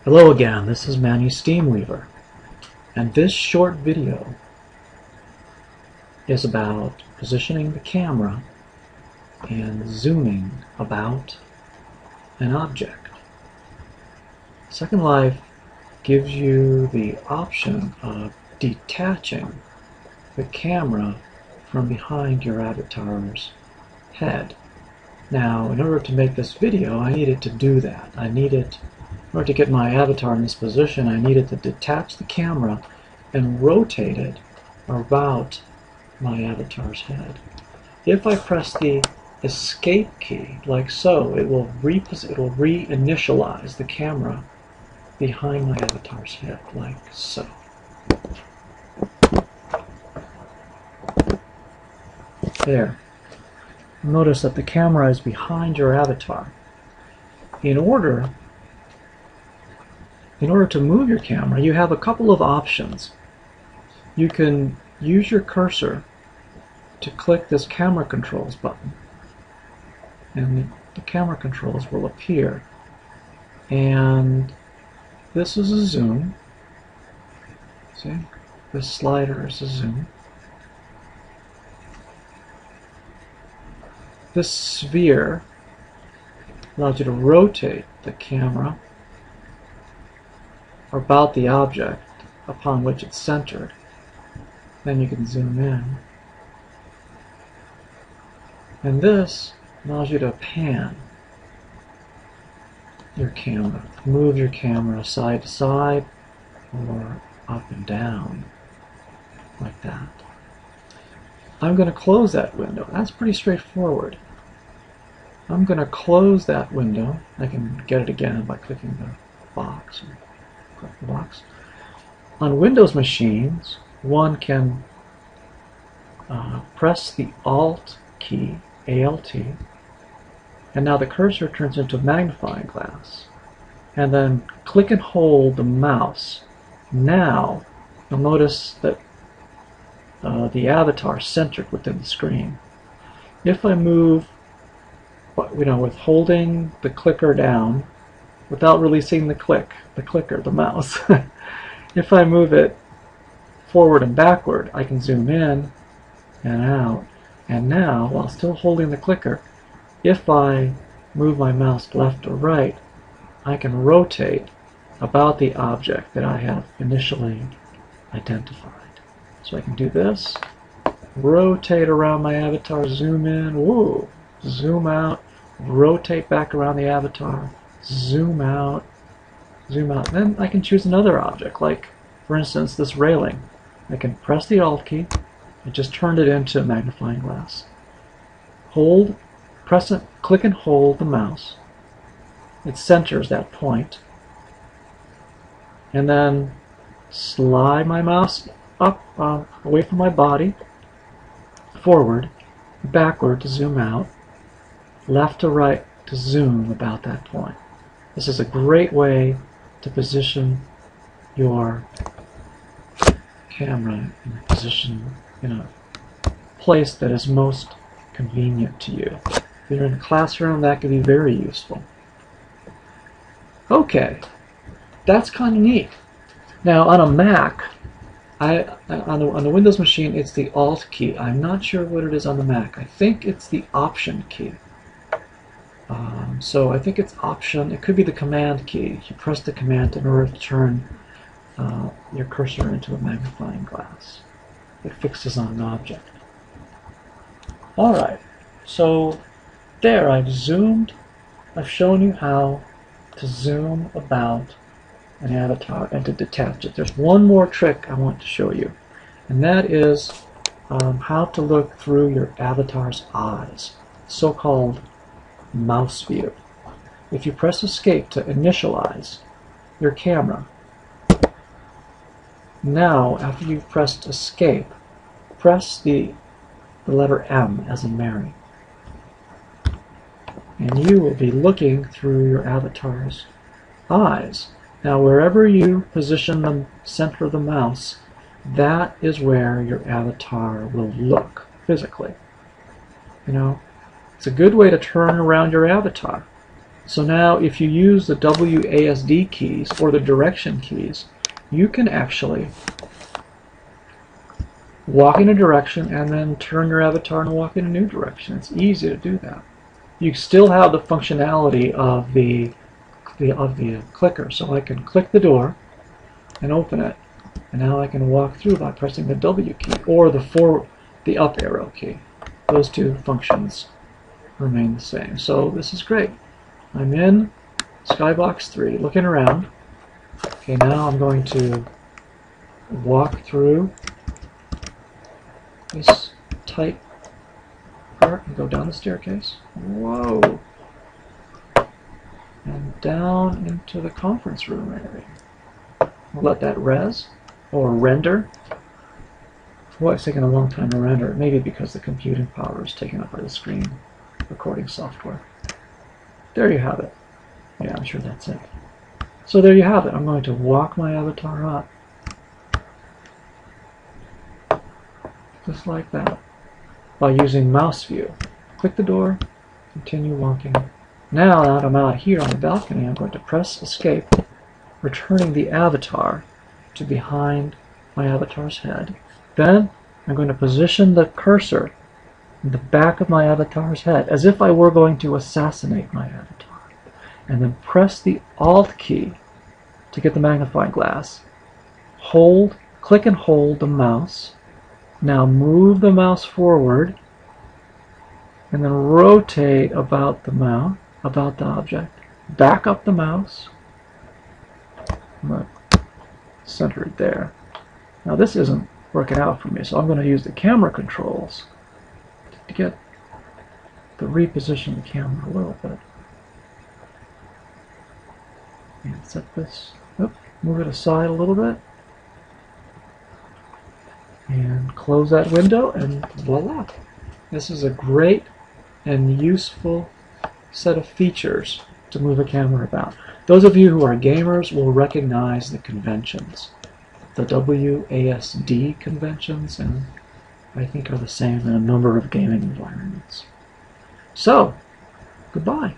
Hello again, this is Manny Steamweaver, and this short video is about positioning the camera and zooming about an object. Second Life gives you the option of detaching the camera from behind your avatar's head. Now, in order to make this video, I needed to do that. In order to get my avatar in this position, I needed to detach the camera and rotate it about my avatar's head. If I press the escape key, like so, it will reinitialize the camera behind my avatar's head, like so. There. Notice that the camera is behind your avatar. In order to move your camera, you have a couple of options. You can use your cursor to click this camera controls button, and the camera controls will appear. And this is a zoom. See? This slider is a zoom. This sphere allows you to rotate the camera about the object upon which it's centered. Then you can zoom in. And this allows you to pan your camera, move your camera side to side or up and down, like that. I'm going to close that window. That's pretty straightforward. I'm going to close that window. I can get it again by clicking the box. Click the box. On Windows machines, one can press the Alt key, ALT, and now the cursor turns into a magnifying glass. And then click and hold the mouse. Now, you'll notice that the avatar centered within the screen. If I move, with holding the clicker down, without releasing the clicker, the mouse, if I move it forward and backward, I can zoom in and out. And now, while still holding the clicker, if I move my mouse left or right, I can rotate about the object that I have initially identified. So I can do this, rotate around my avatar, zoom in, whoa, zoom out, rotate back around the avatar, zoom out, zoom out. Then I can choose another object, like, for instance, this railing. I can press the Alt key. I just turned it into a magnifying glass. Click and hold the mouse. It centers that point. And then slide my mouse up, away from my body, forward, backward to zoom out, left to right to zoom about that point. This is a great way to position your camera in a place that is most convenient to you. If you're in a classroom, that can be very useful. Okay, that's kind of neat. Now on a Mac, on the Windows machine, it's the Alt key. I'm not sure what it is on the Mac. I think it's the Option key. So I think it's Option. It could be the Command key. You press the Command in order to turn your cursor into a magnifying glass. It fixes on an object. Alright, so there, I've zoomed. I've shown you how to zoom about an avatar and to detach it. There's one more trick I want to show you, and that is how to look through your avatar's eyes, so-called mouse view. If you press escape to initialize your camera, now after you've pressed escape, press the letter M as in Mary, and you will be looking through your avatar's eyes. Now wherever you position the center of the mouse, that is where your avatar will look physically. It's a good way to turn around your avatar. So now if you use the WASD keys or the direction keys, you can actually walk in a direction and then turn your avatar and walk in a new direction. It's easy to do that. You still have the functionality of the clicker. So I can click the door and open it, and now I can walk through by pressing the W key or the up arrow key. Those two functions remain the same. So this is great. I'm in Skybox 3, looking around. Okay, now I'm going to walk through this tight part and go down the staircase. Whoa! And down into the conference room area. We'll let that res or render. Well, it's taking a long time to render, maybe because the computing power is taken up by the screen recording software. There you have it. Yeah, I'm sure that's it. So there you have it. I'm going to walk my avatar up. Just like that. By using mouse view. Click the door, continue walking. Now that I'm out here on the balcony, I'm going to press escape, returning the avatar to behind my avatar's head. Then I'm going to position the cursor in the back of my avatar's head as if I were going to assassinate my avatar. And then press the Alt key to get the magnifying glass. Click and hold the mouse. Now move the mouse forward and then rotate about the object. Back up the mouse. Look, centered there. Now this isn't working out for me, so I'm going to use the camera controls to reposition the camera a little bit. And set this, move it aside a little bit. And close that window, and voila. This is a great and useful set of features to move a camera about. Those of you who are gamers will recognize the conventions. The WASD conventions, and I think are the same in a number of gaming environments. So, goodbye.